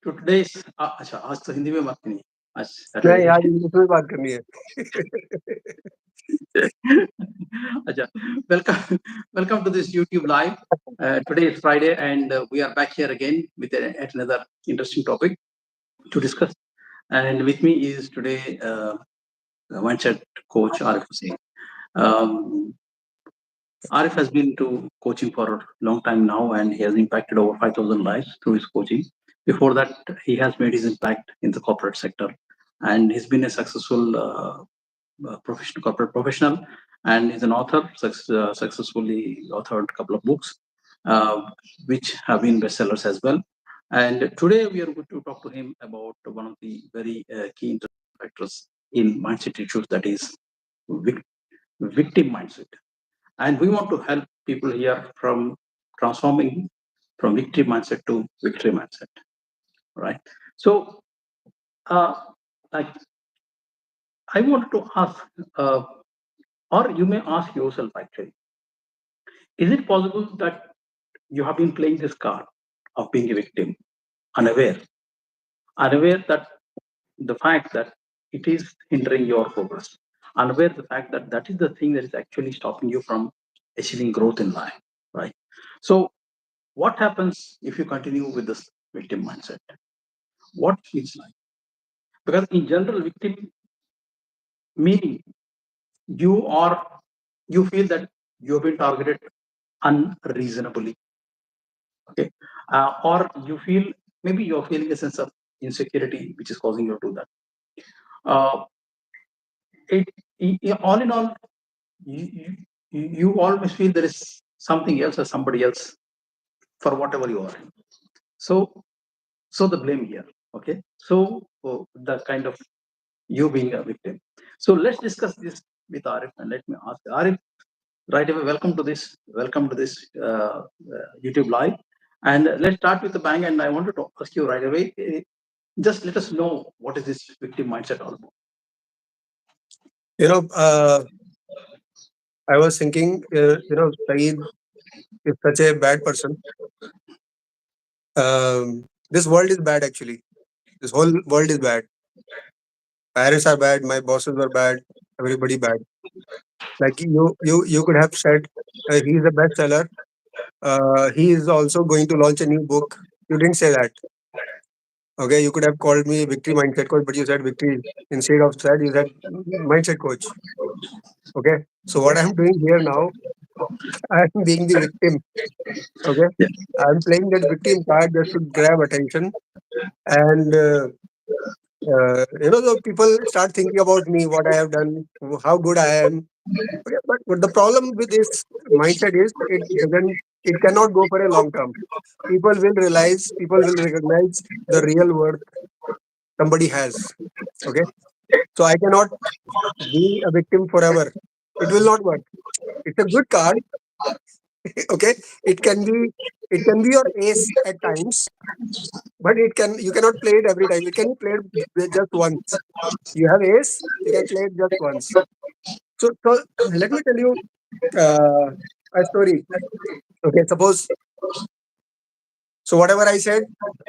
to today's अच्छा आज तो हिंदी में बात नहीं आज नहीं, आज सैटरडे इंग्लिश में बात करनी है। अच्छा welcome welcome to this YouTube live. Today is Friday and we are back here again with at another interesting topic to discuss. And with me is today mindset coach Arif Hussain. Um, Arif has been to coaching for a long time now, and he has impacted over 5,000 lives through his coaching. Before that, he has made his impact in the corporate sector, and he's been a successful professional corporate professional, and is an author. Successfully authored a couple of books, uh, which have been bestsellers as well. And today we are going to talk to him about one of the very key factors in mindset issues, that is vic- victim mindset. And we want to help people here from transforming from victim mindset to victory mindset, right? So, uh, like I wanted to ask, uh, or you may ask yourself actually, is it possible that you have been playing this card of being a victim, unaware, unaware that the fact that it is hindering your progress, unaware the fact that that is the thing that is actually stopping you from achieving growth in life, right? So, what happens if you continue with this victim mindset? What feels like? Because in general, victim meaning you are you feel that you have been targeted unreasonably, okay, or you feel maybe you're feeling a sense of insecurity which is causing you to do that. Uh, all in all, you always feel there is something else or somebody else for whatever you are. So, so the blame here, okay. So the kind of you being a victim. So let's discuss this with Arif, and let me ask Arif right away. Welcome to this YouTube live, and let's start with the bang. And I wanted to ask you right away. Just let us know what is this victim mindset all about. You know, I was thinking, Saeed is such a bad person. This world is bad, actually. This whole world is bad. Parents are bad. My bosses are bad. Everybody bad. Like you could have said, he's a bestseller. He is also going to launch a new book. You didn't say that. Okay, you could have called me victory mindset coach, but you said victory instead of said you said mindset coach. Okay, so what I'm doing here now, I'm being the victim. Okay, I'm playing that victim card just to grab attention, and the people start thinking about me, what I have done, how good I am. Okay, but the problem with this mindset is it cannot go for a long term. People will recognize the real worth somebody has. Okay, so I cannot be a victim forever. It will not work. It's a good card. Okay, it can be it can be your ace at times, but you cannot play it every time. It can be played just once. You have ace, you can play it just once. So let me tell you uh, a story. Okay, suppose, so whatever I said,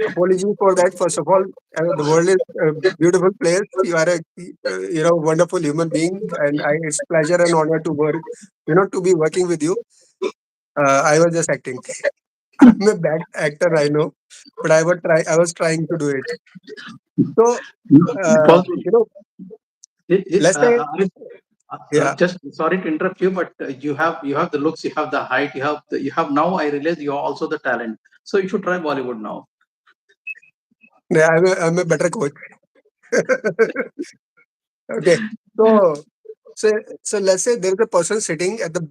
apology for that. First of all, the world is a beautiful place. You are a wonderful human being, and it's pleasure and honor to work, to be working with you. I was just acting. I'm a bad actor, I know, but I was trying to do it. So, Possible. you know, let's say, yeah, Just sorry to interrupt you, but you have the looks, you have the height, you have now. I realize you are also the talent. So you should try Bollywood now. yeah, I'm a better coach. Okay, so so so let's say there is a person sitting at the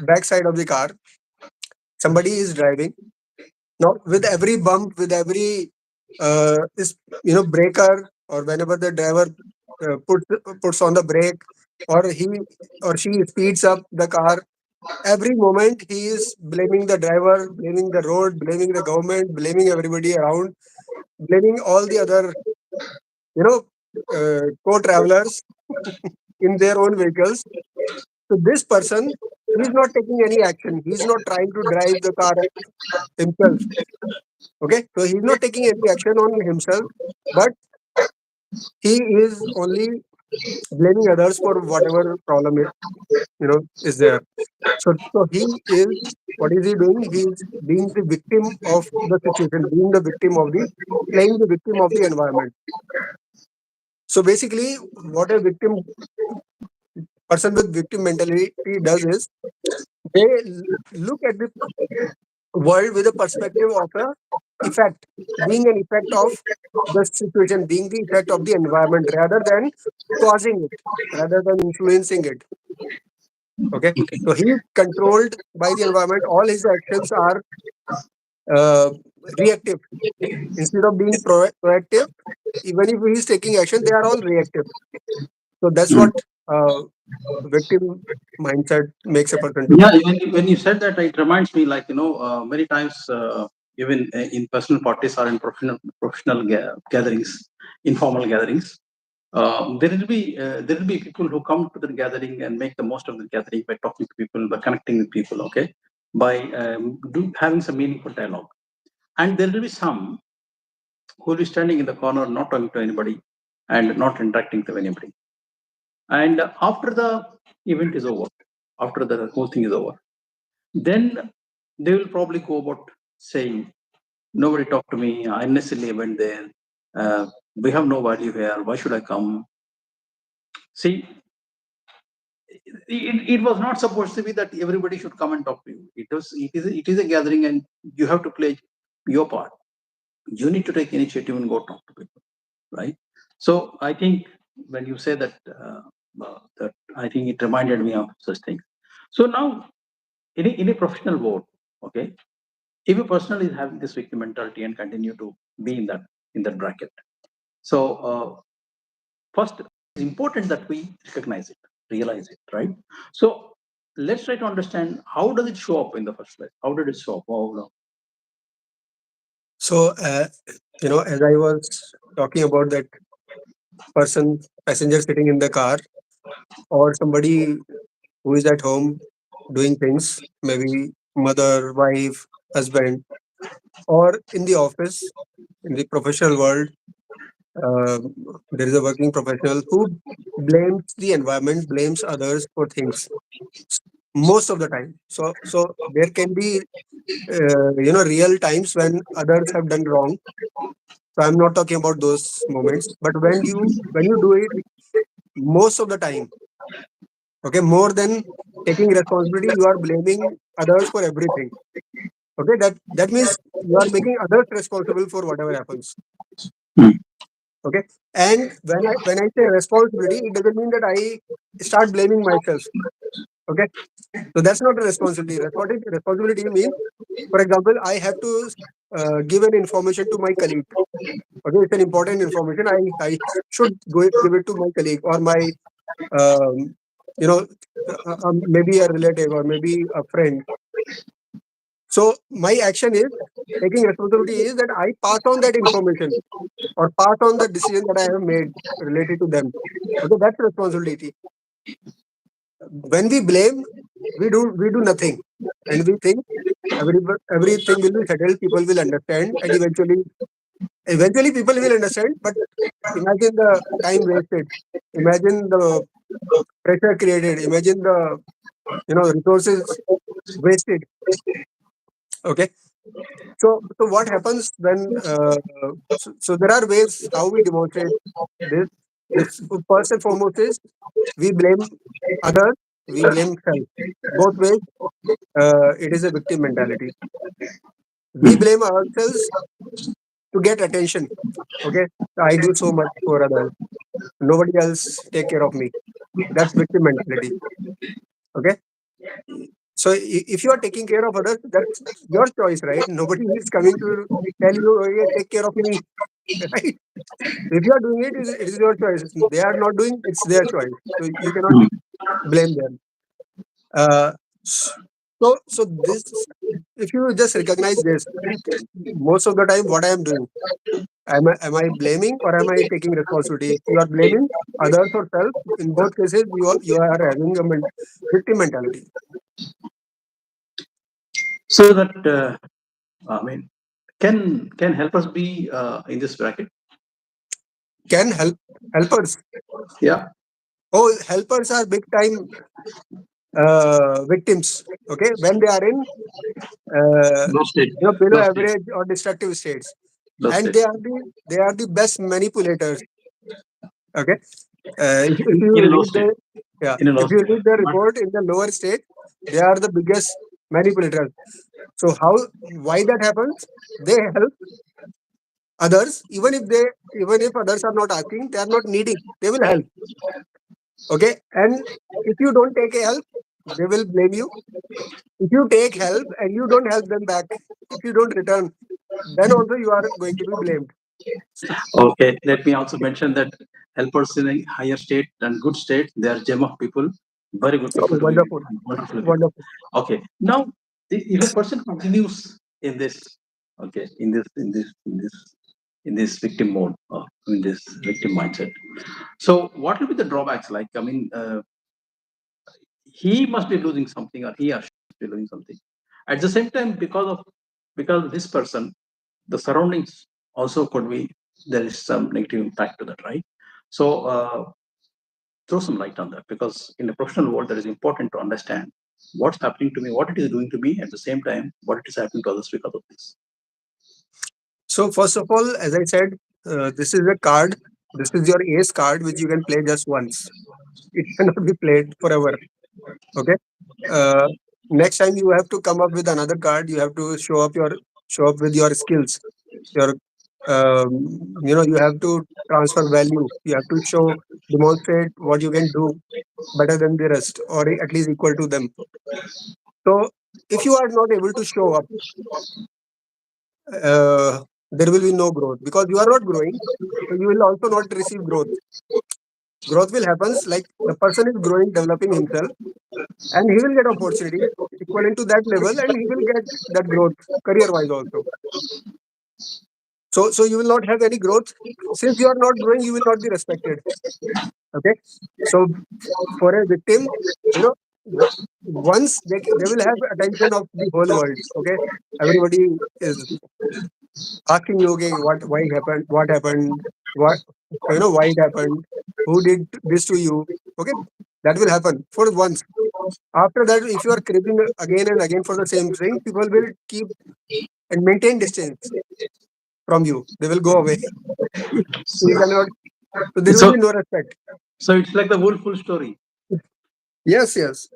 back side of the car. Somebody is driving now with every bump, with every is breaker, or whenever the driver puts on the brake, or he or she speeds up the car. Every moment he is blaming the driver, blaming the road, blaming the government, blaming everybody around, blaming all the other you know co-travelers in their own vehicles. So this person, he's not taking any action. He's not trying to drive the car himself. Okay, so he's not taking any action on himself, but he is only blaming others for whatever problem it, is there. So he is, what is he doing? He is being the victim of the situation, being the victim of the, playing the victim of the environment. So basically, what a victim person with victim mentality does is they look at the world with a perspective of a effect, being an effect of the situation, being the effect of the environment rather than causing it, rather than influencing it. Okay. Okay. So he is controlled by the environment. All his actions are uh, reactive instead of being proactive. Even if he is taking action, they are all reactive. So that's Mm. what victim mindset makes a person to Yeah, be. when you said that, it reminds me, like, many times, even in personal parties or in professional gatherings, informal gatherings, there will be people who come to the gathering and make the most of the gathering by talking to people, by connecting with people, okay, by having some meaningful dialogue. And there will be some who will be standing in the corner, not talking to anybody and not interacting with anybody. And after the event is over, after the whole thing is over, then they will probably go about saying, nobody talked to me, I unnecessarily went there, uh, we have no value here, why should I come? See, it was not supposed to be that everybody should come and talk to you. It is a gathering, and you have to play your part. You need to take initiative and go talk to people, right? So I think when you say that, that I think it reminded me of such things. So now, in a professional world, okay, if a person is having this victim mentality and continue to be in that bracket, so first, it's important that we recognize it, realize it, right? So let's try to understand, how does it show up in the first place? How did it show up? Oh, no. So, as I was talking about that person, passenger sitting in the car, or somebody who is at home doing things, maybe mother, wife, husband, or in the office, in the professional world, uh, there is a working professional who blames the environment, blames others for things most of the time. So there can be, real times when others have done wrong. So I'm not talking about those moments, but when you do it most of the time, okay, more than taking responsibility, you are blaming others for everything. Okay, that means you are making others responsible for whatever happens. Hmm. Okay, and when I say responsibility, it doesn't mean that I start blaming myself. Okay, so that's not a responsibility. Responsibility means, for example, I have to give an information to my colleague. Okay, it's an important information. I should give it to my colleague or my um, you know maybe a relative or maybe a friend. So my action is, taking responsibility is that I pass on that information or pass on the decision that I have made related to them. Okay, that's responsibility. When we blame, we do nothing, and we think everything will be settled. People will understand, and eventually people will understand. But imagine the time wasted. Imagine the pressure created. Imagine the resources wasted. Okay. So what happens when? So there are ways how we demonstrate this. This first and foremost is we blame others, we blame self. Both ways, it is a victim mentality. We Hmm. blame ourselves to get attention. Okay, I do so much for others. Nobody else take care of me. That's victim mentality. Okay, so if you are taking care of others, that's your choice, right? Nobody is coming to tell you, "Oh, yeah, take care of me," right? If you are doing it, it is your choice. They are not doing, it's their choice. So you cannot Hmm. blame them. Uh, so this, if you just recognize this, most of the time, what I am doing, am I blaming or am I taking responsibility? If you are blaming others or self, in both cases, you are having a victim mentality. So that, I mean, Can helpers be in this bracket? Can helpers. Yeah, Oh, helpers are big time victims. Okay, when they are in low state, below low state, average or destructive states, low and state. they are the best manipulators. Okay, if you In a low read state, the yeah, in a low if you state. read the But report in the lower state, they are the biggest manipulators. So how why that happens? They help others even if others are not asking, they are not needing. They will help. Okay, and if you don't take a help, they will blame you. If you take help and you don't help them back, if you don't return, then also you are going to be blamed. okay, let me also mention that helpers in a higher state and good state, they are gem of people, very good Oh, people to be with, wonderful, wonderful people. wonderful. Okay, now if a person continues in this, okay, in this victim mode, or in this victim mindset, so what will be the drawbacks? Like, I mean, he must be losing something, or he or she must be losing something. At the same time, because of this person, the surroundings also could be, there is some negative impact to that, right? So throw some light on that, because in the professional world, that is important to understand what's happening to me, what it is doing to me, at the same time, what it is happening to others because of this. So first of all, as I said, this is a card. This is your ace card, which you can play just once. It cannot be played forever. Okay. Uh, Next time you have to come up with another card. You have to show up with your skills. Your you have to transfer value. You have to demonstrate what you can do better than the rest, or at least equal to them. So if you are not able to show up, there will be no growth because you are not growing. So you will also not receive growth. Growth will happen like the person is growing, developing himself, and he will get opportunities equivalent to that level, and he will get that growth career wise also. So you will not have any growth since you are not growing. You will not be respected. Okay. So for a victim, you know, once they will have attention of the whole world. Okay, everybody is asking you, okay, what happened, what why it happened, who did this to you. Okay, that will happen for once. After that, if you are creeping again and again for the same thing, people will keep and maintain distance from you. They will go away. So, You cannot. So there will so, be no respect. so it's like the whole full story. Yes, yes.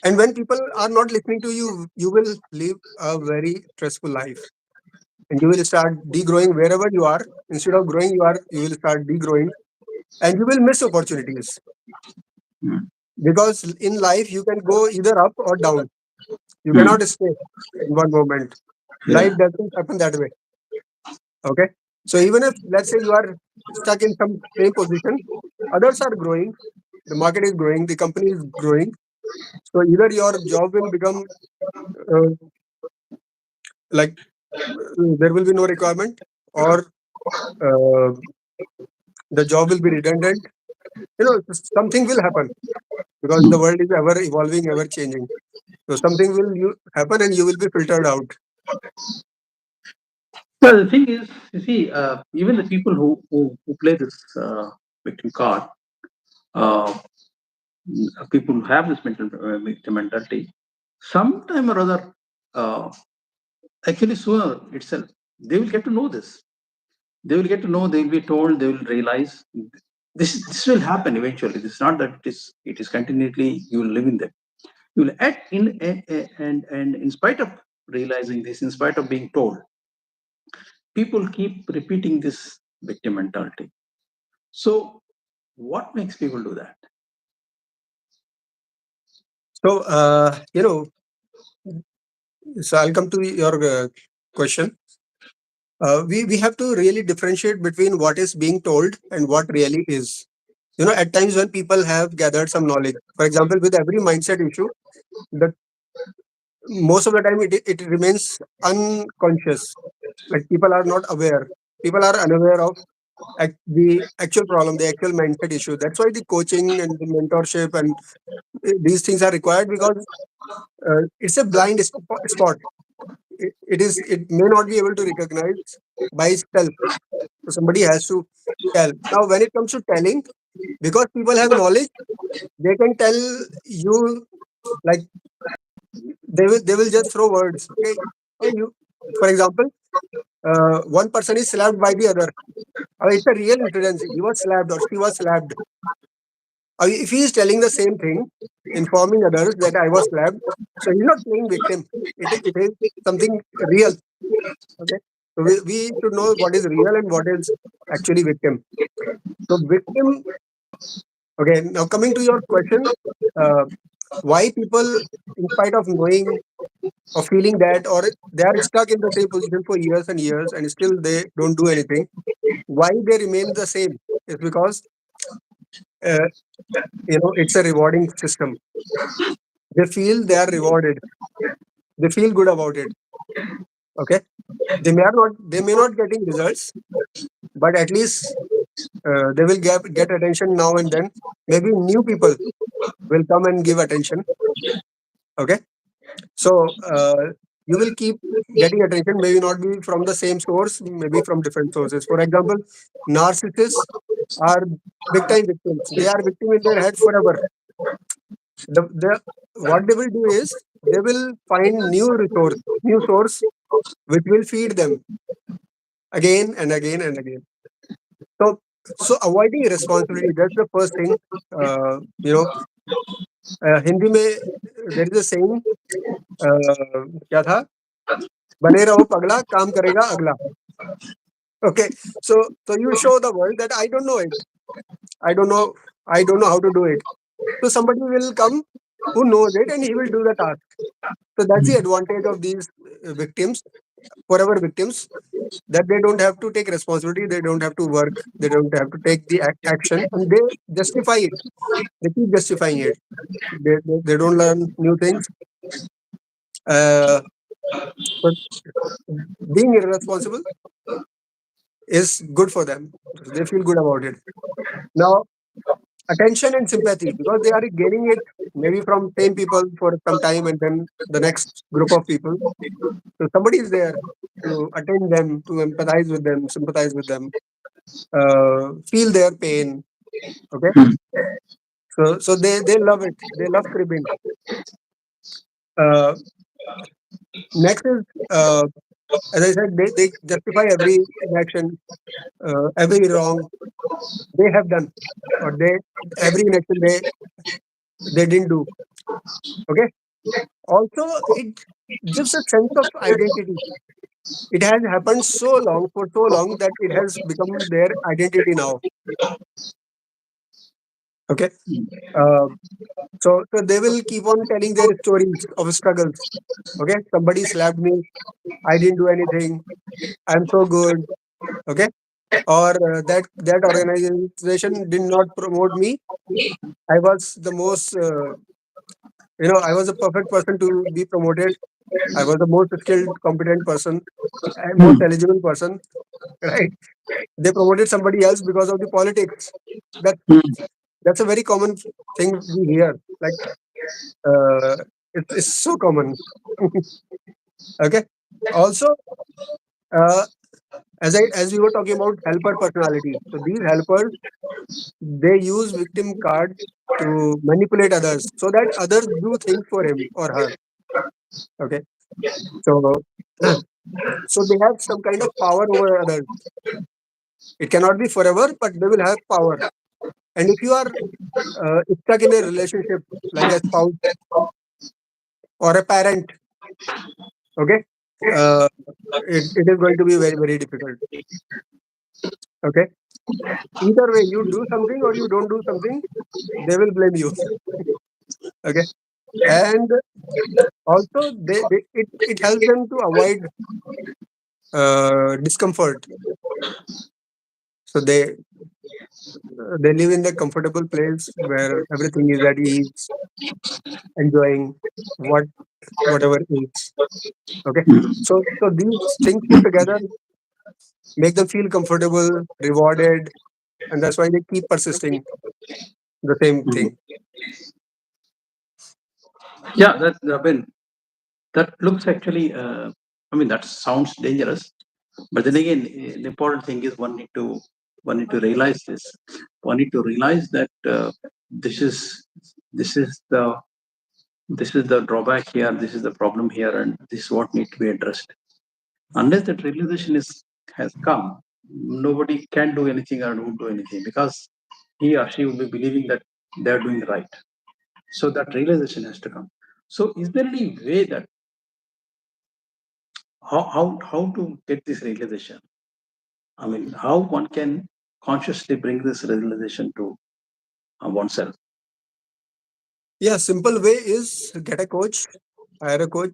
And when people are not listening to you, you will live a very stressful life, and you will start degrowing wherever you are. Instead of growing, you will start degrowing, and you will miss opportunities Hmm. because in life you can go either up or down. You Hmm. cannot stay in one moment. Life Yeah. doesn't happen that way. Okay. So even if let's say you are stuck in some same position, others are growing, the market is growing, the company is growing. So either your job will become uh, like there will be no requirement, or uh, the job will be redundant. Something will happen because the world is ever evolving, ever changing. So something will happen, and you will be filtered out. Well, the thing is, you see, even the people who play this victim card, uh, people who have this victim mentality, sometime or other, uh, actually sooner itself, they will get to know this. They will get to know. They will be told. They will realize this will happen eventually. This is not that it is continually. You will live in them. You will act in and in spite of realizing this, in spite of being told, people keep repeating this victim mentality. So, what makes people do that? So so I'll come to your question. We have to really differentiate between what is being told and what really is. At times when people have gathered some knowledge, for example, with every mindset issue, the most of the time it remains unconscious. Like people are not aware. People are unaware of the actual problem, the actual mindset issue. That's why the coaching and the mentorship and these things are required because it's a blind spot. it may not be able to recognize by itself. So somebody has to tell. Now, when it comes to telling, because people have knowledge, they can tell you, like, they will just throw words. Okay, oh, you, for example, one person is slapped by the other. It's a real incident. He was slapped or she was slapped. If he is telling the same thing, informing others that I was slapped, so he's not playing victim. It is something real. Okay, so we should know what is real and what is actually victim. So victim. Okay, now coming to your question, uh, why people, in spite of knowing or feeling that, or they are stuck in the same position for years and years, and still they don't do anything. Why they remain the same is because uh, it's a rewarding system. They feel they are rewarded. They feel good about it. Okay, they may not getting results, but at least they will get attention now and then. Maybe new people will come and give attention. Okay, so you will keep getting attention. Maybe not be from the same source, maybe from different sources. For example, narcissists are big time victims. They are victim in their head forever. The what they will do is they will find new source which will feed them again and again and again. So so avoiding responsibility, that's the first thing. Uh, you know, Hindi में there is a saying, क्या था, बने रहो पगला काम करेगा अगला. Okay, so you show the world that I don't know it. I don't know. I don't know how to do it. So somebody will come who knows it and he will do the task. So that's the advantage of these victims, forever victims, that they don't have to take responsibility, they don't have to work, they don't have to take the action, and they justify it. They keep justifying it. They don't learn new things. Uh, but being irresponsible is good for them. They feel good about it. Now, attention and sympathy, because they are gaining it maybe from same people for some time and then the next group of people. So somebody is there to attend them, to empathize with them, sympathize with them, feel their pain. Okay, so they love it. They love cribbing. Uh, Next is, as I said, they justify every inaction, every wrong they have done, or every inaction they didn't do. Okay. Also, it gives a sense of identity. It has happened so long, for so long, that it has become their identity now. Okay. Uh, so they will keep on telling their stories of struggles. Okay. Somebody slapped me. I didn't do anything. I'm so good. Okay. Or that organization did not promote me. I was the most, I was a perfect person to be promoted. I was the most skilled, competent person, and most eligible person. Right? They promoted somebody else because of the politics. That that's a very common thing we hear. Like, uh, it's so common. Okay. Also, uh, as we were talking about helper personality, so these helpers, they use victim card to manipulate others so that others do things for him or her. Okay. So so they have some kind of power over others. It cannot be forever, but they will have power. And if you are stuck in a relationship like a spouse or a parent, okay, uh, it is going to be very, very difficult. Okay. Either way, you do something or you don't do something, they will blame you. Okay. And also, it helps them to avoid discomfort. So they live in the comfortable place where everything is at ease, enjoying what whatever is. Okay. So these things put together make them feel comfortable, rewarded, and that's why they keep persisting the same thing. Yeah, that's Rabin. That looks actually I mean, that sounds dangerous, but then again, the important thing is one need to realize this. One need to realize that this is this is the this is the drawback here. This is the problem here, and this is what needs to be addressed. Unless that realization has come, nobody can do anything or won't do anything because he or she will be believing that they are doing right. So that realization has to come. So, is there any way that how to get this realization? I mean, how one can consciously bring this realization to oneself? Yeah, simple way is get a coach, hire a coach,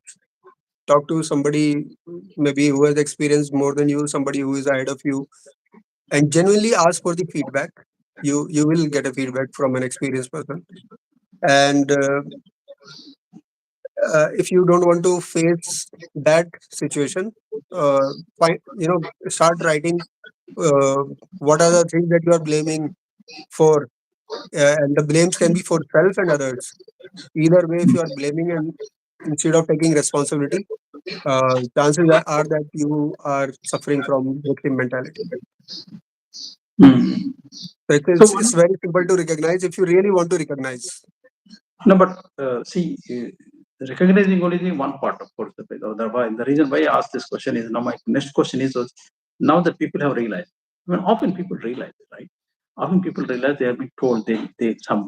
talk to somebody maybe who has experienced more than you, somebody who is ahead of you, and genuinely ask for the feedback. You will get a feedback from an experienced person. And if you don't want to face that situation, find, start writing uh, what are the things that you are blaming for, and the blames can be for self and others. Either way, if you are blaming and instead of taking responsibility, chances are that you are suffering from victim mentality. Hmm. So So, it's very simple to recognize if you really want to recognize. no, but see, recognizing only the one part, of course. The reason why I asked this question is now my next question is now that people have realized. I mean, often people realize, right? Often people realize they have been told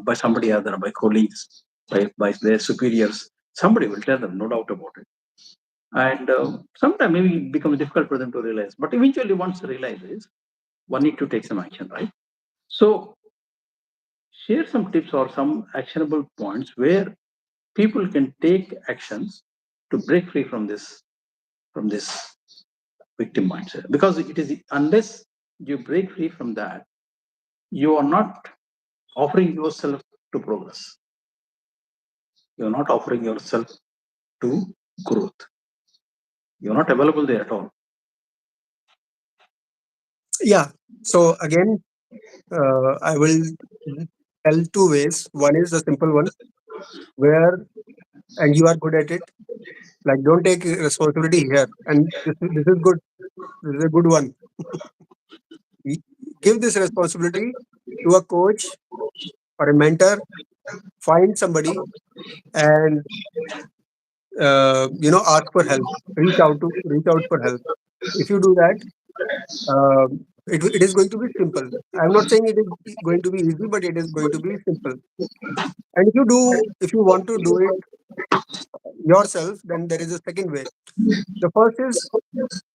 by somebody other, by colleagues, by their superiors. Somebody will tell them, no doubt about it. And sometimes maybe it becomes difficult for them to realize. But eventually, once they realize this, one need to take some action, right? So, share some tips or some actionable points where people can take actions to break free from this victim mindset, because it is unless you break free from that, you are not offering yourself to progress, you're not offering yourself to growth, you're not available there at all. Yeah. So again, I will tell two ways. One is the simple one where, and you are good at it. Like, don't take responsibility here. And this is good. This is a good one. Y- Give this responsibility to a coach or a mentor. Find somebody and ask for help. Reach out for help. If you do that, it is going to be simple. I'm not saying it is going to be easy, but it is going to be simple. And if you want to do it yourself, then there is a second way. The first is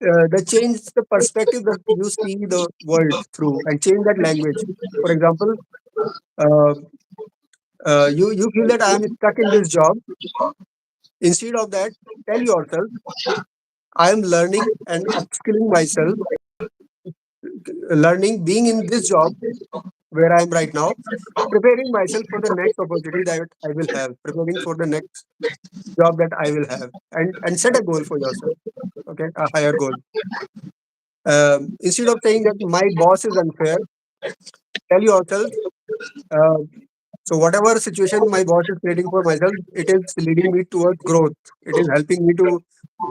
the change the perspective that you see the world through and change that language. For example, uh, you feel that I am stuck in this job. Instead of that, tell yourself I am learning and upskilling myself, learning being in this job where I am right now, preparing myself for the next opportunity that I will have, preparing for the next job that I will have, and set a goal for yourself. Okay, a higher goal. Instead of saying that my boss is unfair, tell yourself. Uh, so whatever situation my boss is creating for myself, it is leading me towards growth. It is helping me to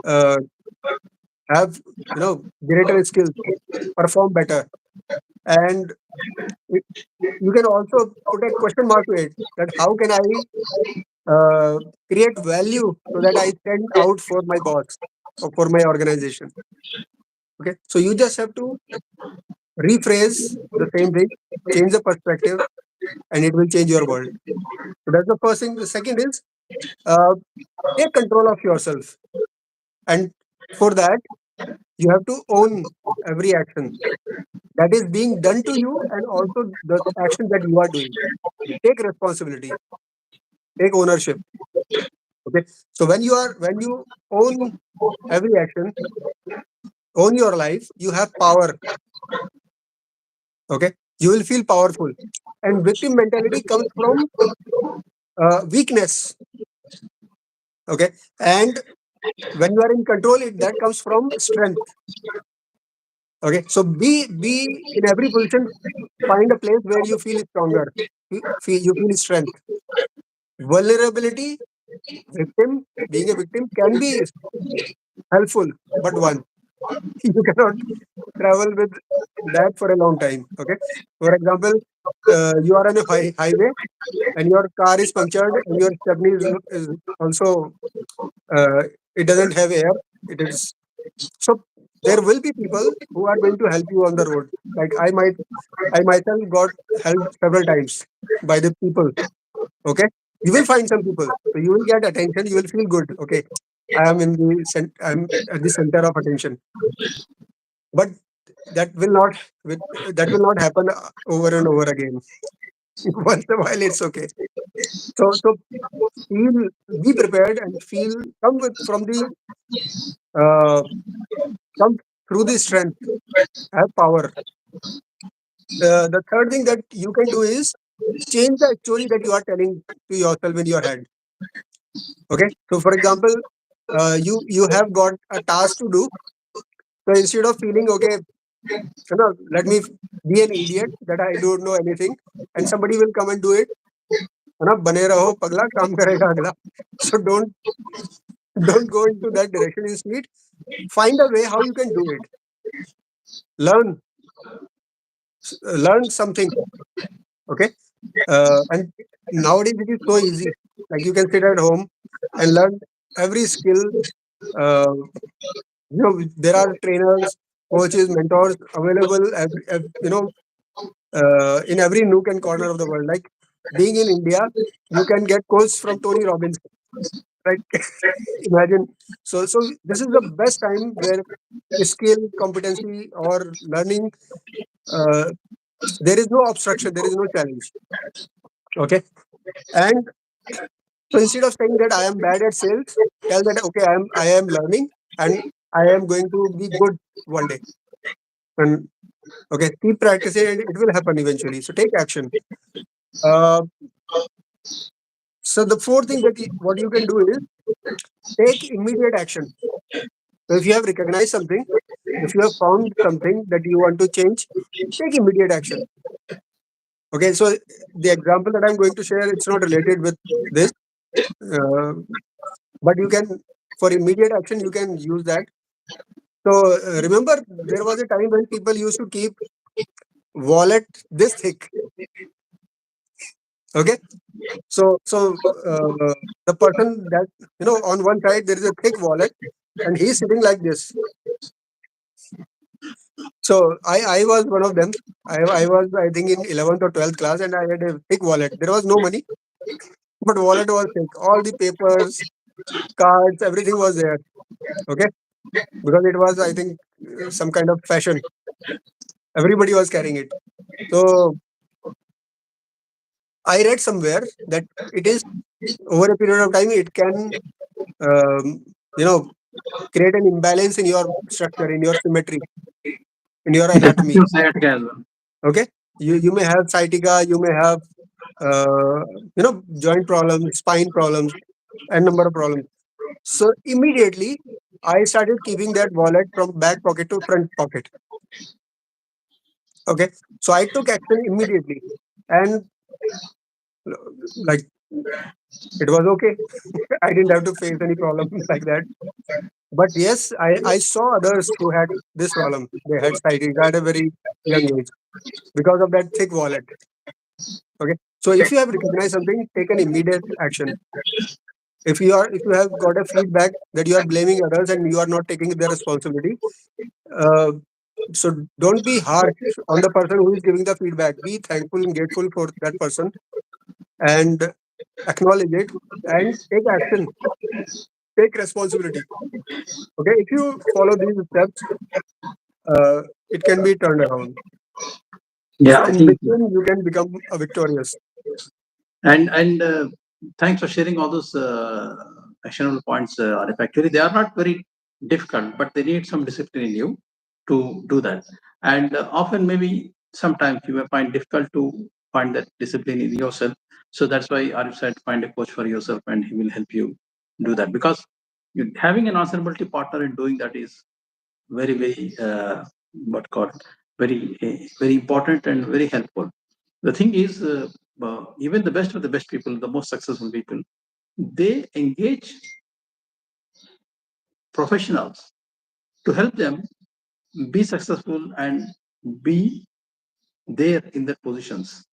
uh, have greater skills, perform better, and it, you can also put a question mark to it that how can I uh, create value so that I stand out for my boss or for my organization. Okay, so you just have to rephrase the same thing, change the perspective, and it will change your world. So that's the first thing. The second is uh, take control of yourself, and for that you have to own every action that is being done to you, and also the action that you are doing. Take responsibility, take ownership. Okay, so when you own every action, own your life, you have power. Okay, you will feel powerful. And victim mentality comes from weakness. Okay, and when you are in control, that comes from strength. Okay, so be in every position. Find a place where you feel stronger. You feel strength. Vulnerability, victim, being a victim can be helpful, but one. You cannot travel with that for a long time. Okay. For example, you are on a highway and your car is punctured and your stepney is also uh, it doesn't have air. It is so there will be people who are going to help you on the road. Like I myself got helped several times by the people. Okay, you will find some people, so you will get attention. You will feel good. Okay, I'm at the center of attention, but that will not that will not happen over and over again. Once in a while, it's okay. So feel be prepared and feel come with from the uh, come through the strength, have power. The third thing that you can do is change the story that you are telling to yourself in your head. Okay, so for example, you have got a task to do. So instead of feeling okay, let me be an idiot that I don't know anything, and somebody will come and do it. बने रहो पगला काम करेगा अगला. So don't go into that direction. Instead, find a way how you can do it. Learn learn something. Okay, and nowadays it is so easy. Like you can sit at home and learn every skill. Uh, there are trainers, coaches, mentors available. In every nook and corner of the world. Like being in India, you can get course from Tony Robbins. Right? Imagine. So this is the best time where skill, competency, or learning. Uh, there is no obstruction. There is no challenge. Okay, and so instead of saying that I am bad at sales, tell that okay, I am learning and I am going to be good one day. And okay, keep practicing and it will happen eventually. So take action. Uh, so the fourth thing that what you can do is take immediate action. So if you have recognized something, if you have found something that you want to change, take immediate action. Okay, so the example that I'm going to share, it's not related with this, uh, but you can, for immediate action, you can use that. So remember, there was a time when people used to keep wallet this thick. Okay, so the person that on one side there is a thick wallet, and he's sitting like this. So I was one of them. I was I think in 11th or 12th class, and I had a thick wallet. There was no money, but wallet was thick. All the papers, cards, everything was there. Okay, because it was I think some kind of fashion. Everybody was carrying it. So I read somewhere that it is over a period of time it can um, you know create an imbalance in your structure, in your symmetry, in your It affects anatomy. your sciatica as well. Okay, you may have sciatica, you may have joint problems, spine problems, and number of problems. So immediately I started keeping that wallet from back pocket to front pocket. Okay, so I took action immediately, and like it was okay. I didn't have to face any problem like that. But yes, I saw others who had this problem. They had sciatica at a very young age because of that thick wallet. Okay. So if you have recognized something, take an immediate action. If you have got a feedback that you are blaming others and you are not taking the responsibility, uh, so don't be harsh on the person who is giving the feedback. Be thankful and grateful for that person and acknowledge it and take action. Take responsibility. Okay. If you follow these steps, it can be turned around. Yeah, So I in think. between, you can become a victorious. And thanks for sharing all those actionable points, Arif. Actually, they are not very difficult, but they need some discipline in you to do that. And often, maybe sometimes you may find difficult to find that discipline in yourself. So that's why Arif said, find a coach for yourself, and he will help you do that. Because having an answerability partner in doing that is very, very what called very important and very helpful. The thing is, even the best of the best people, the most successful people, they engage professionals to help them be successful and be there in their positions.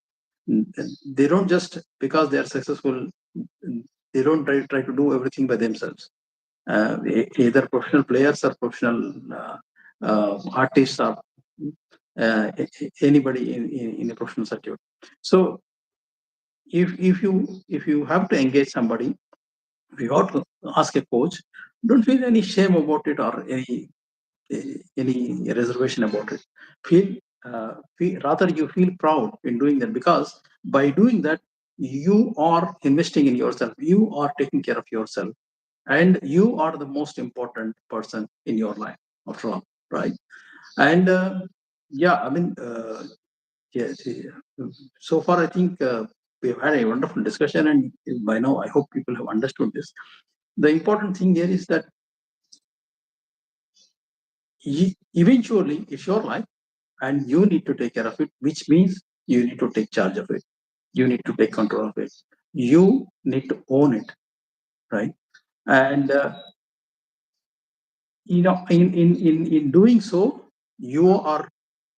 They don't just because they are successful, they don't try to do everything by themselves. Either professional players or professional artists or anybody in a professional circuit. So if you have to engage somebody, if you have to ask a coach, don't feel any shame about it or any reservation about it. Feel, rather you feel proud in doing that, because by doing that you are investing in yourself, you are taking care of yourself, and you are the most important person in your life after all, right? And yeah, I mean, yes, so far I think we've had a wonderful discussion, and by now I hope people have understood this. The important thing here is that eventually it's your life and you need to take care of it, which means you need to take charge of it, you need to take control of it, you need to own it, right? And in doing so, you are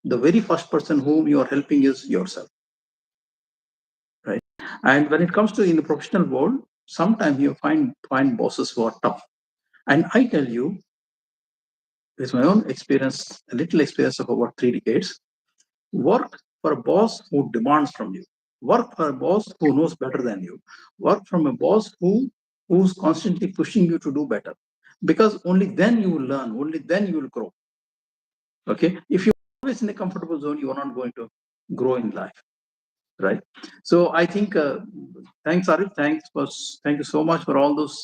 the very first person whom you are helping is yourself, right? And when it comes to in the professional world, sometimes you find bosses who are tough. And I tell you, with my own experience, a little experience of over 3 decades, work for a boss who demands from you. Work for a boss who knows better than you. Work from a boss who's constantly pushing you to do better. Because only then you will learn, only then you will grow. Okay. If you're always in a comfortable zone, you are not going to grow in life. Right. So I think thanks, Arif. Thank you so much for all those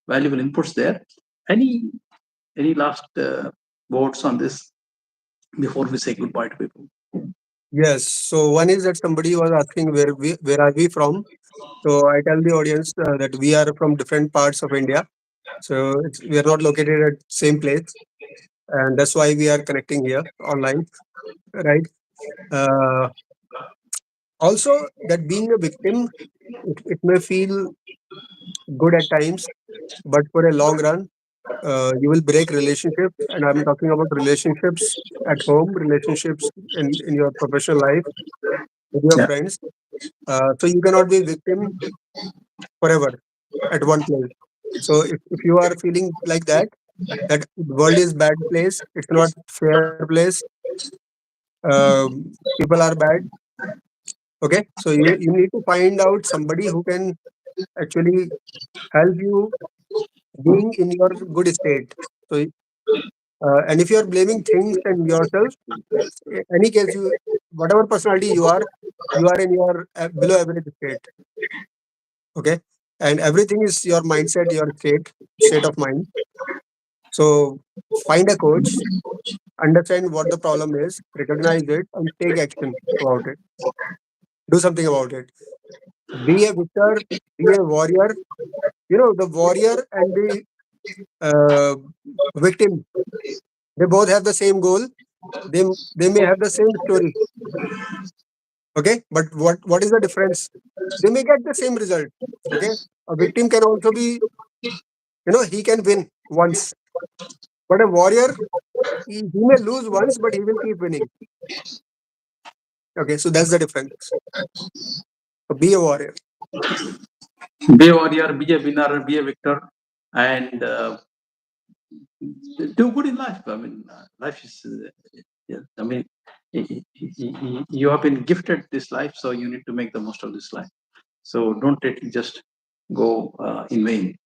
valuable inputs there. Any any last words on this before we say goodbye to people? Yes. So one is that somebody was asking where are we from. So I tell the audience that we are from different parts of India. So we are not located at same place, and that's why we are connecting here online, right? Uh, Also, that being a victim, it may feel good at times, but for a long run, you will break relationships. And I'm talking about relationships at home, relationships in your professional life with your Yeah. friends. So you cannot be victim forever at one place. So if you are feeling like that, that world is bad place, it's not fair place, people are bad. Okay, so you need to find out somebody who can actually help you being in your good state. So, and if you are blaming things and yourself, any case, whatever personality you are in your below average state. Okay, and everything is your mindset, your state of mind. So, find a coach, understand what the problem is, recognize it, and take action about it. Do something about it. Be a victor, be a warrior. You know, the warrior and the uh, victim, they both have the same goal. They they may have the same story. Okay, but what is the difference? They may get the same result. Okay, a victim can also be, he can win once, but a warrior, he may lose once, but he will keep winning. Okay, so that's the difference. So be a warrior. Be a warrior, be a winner, be a victor, and do good in life. I mean, life is, yeah, I mean, you have been gifted this life, so you need to make the most of this life. So don't let it just go in vain.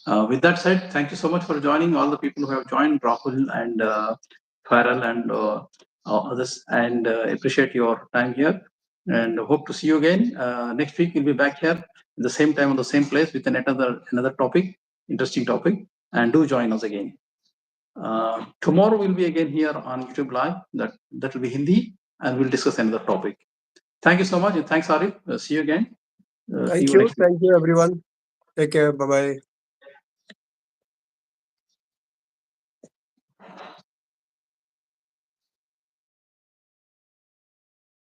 With that said, thank you so much for joining, all the people who have joined, Rahul and Farrell and others, and appreciate your time here. And hope to see you again. Next week, we'll be back here at the same time on the same place with another topic, interesting topic. And do join us again. Tomorrow we'll be again here on YouTube Live. That will be Hindi, and we'll discuss another topic. Thank you so much, and thanks, Arif. See you again. See Thank you you. next week. Thank you, everyone. Take care. Bye bye.